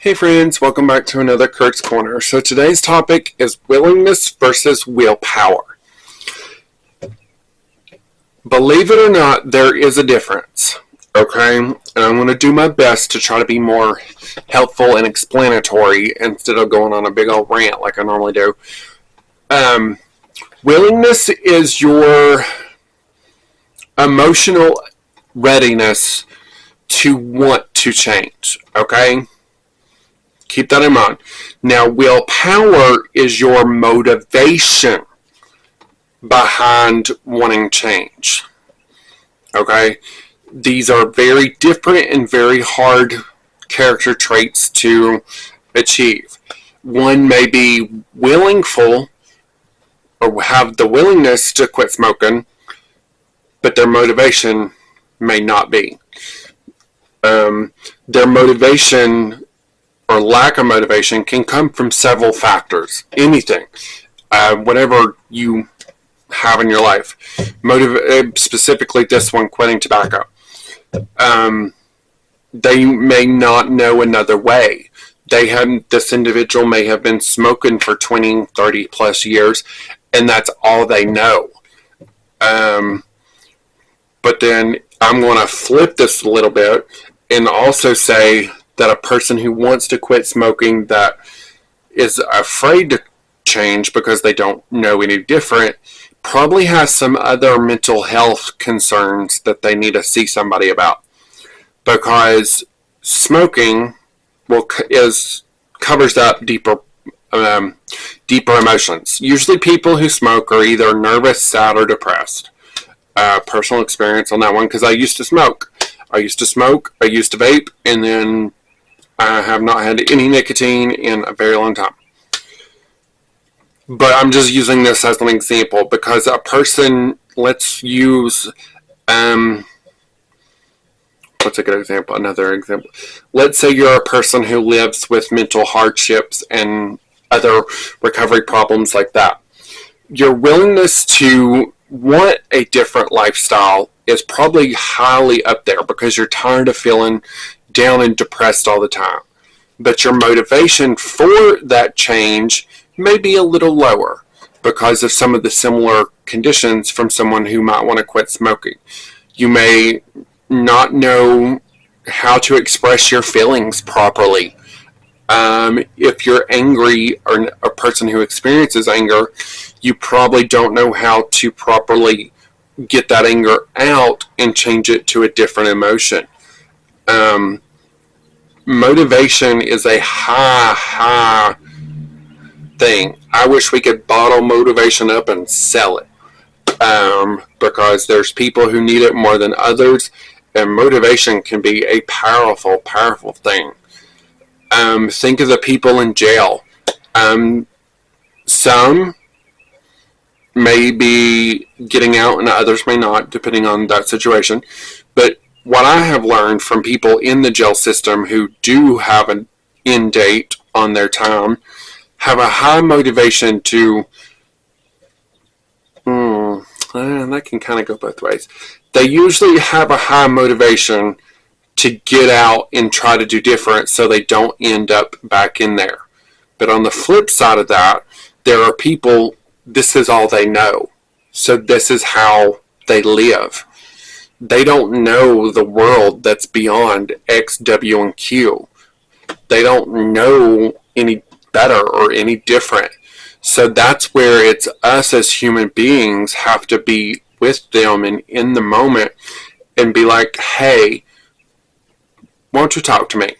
Hey friends, welcome back to another Kurt's Corner. So today's topic is willingness versus willpower. Believe it or not, there is a difference, okay? And I'm going to do my best to try to be more helpful and explanatory instead of going on a big old rant like I normally do. Willingness is your emotional readiness to want to change, okay? Keep that in mind. Now, willpower is your motivation behind wanting change. Okay? These are very different and very hard character traits to achieve. One may be willingful or have the willingness to quit smoking, but their motivation may not be. Their motivation or lack of motivation can come from several factors. Anything. Whatever you have in your life. Specifically this one, quitting tobacco. They may not know another way. This individual may have been smoking for 20, 30 plus years, and that's all they know. But then I'm going to flip this a little bit and also say that a person who wants to quit smoking that is afraid to change because they don't know any different probably has some other mental health concerns that they need to see somebody about, because smoking covers up deeper emotions. Usually people who smoke are either nervous, sad, or depressed. Personal experience on that one, because I used to smoke. I used to vape, and then I have not had any nicotine in a very long time. But I'm just using this as an example because a person, let's use, what's a good example? Another example. Let's say you're a person who lives with mental hardships and other recovery problems like that. Your willingness to want a different lifestyle is probably highly up there because you're tired of feeling down and depressed all the time. But your motivation for that change may be a little lower because of some of the similar conditions from someone who might want to quit smoking. You may not know how to express your feelings properly. If you're angry or a person who experiences anger, you probably don't know how to properly get that anger out and change it to a different emotion. Motivation is a high thing. I wish we could bottle motivation up and sell it, because there's people who need it more than others, and motivation can be a powerful thing. Think of the people in jail. Some may be getting out and others may not, depending on that situation. But what I have learned from people in the jail system who do have an end date on their time have a high motivation to, that can kind of go both ways. They usually have a high motivation to get out and try to do different so they don't end up back in there. But on the flip side of that, there are people, this is all they know. So this is how they live. They don't know the world that's beyond X, W, and Q. They don't know any better or any different. So that's where it's us as human beings have to be with them and in the moment and be like, hey, why don't you talk to me?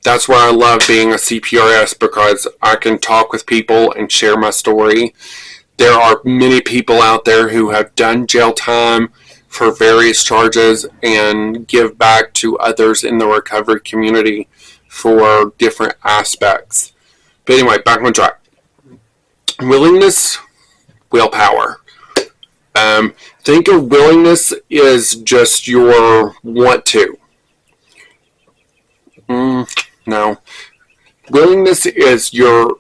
That's why I love being a CPRS, because I can talk with people and share my story. There are many people out there who have done jail time for various charges and give back to others in the recovery community for different aspects. But anyway, back on track. Willingness, willpower. Think of willingness is just your want to. No. Willingness is your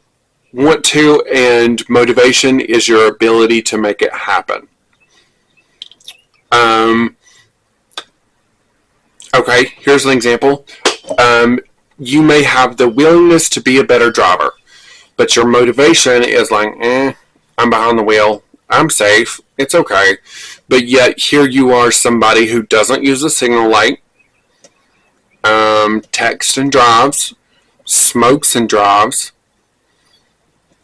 want to, and motivation is your ability to make it happen. Okay, here's an example. you may have the willingness to be a better driver, but your motivation is like, I'm behind the wheel, I'm safe, it's okay. But yet here you are, somebody who doesn't use a signal light, texts and drives, smokes and drives,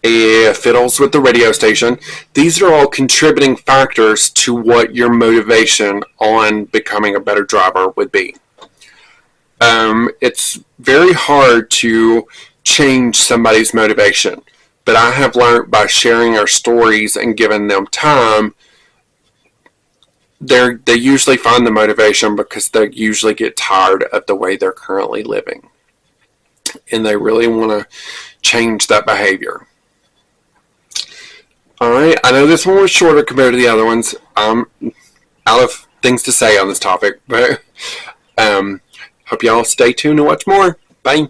fiddles with the radio station. These are all contributing factors to what your motivation on becoming a better driver would be. It's very hard to change somebody's motivation, but I have learned by sharing our stories and giving them time, they usually find the motivation because they usually get tired of the way they're currently living, and they really want to change that behavior. Alright, I know this one was shorter compared to the other ones. I'm out of things to say on this topic, but hope y'all stay tuned to watch more. Bye.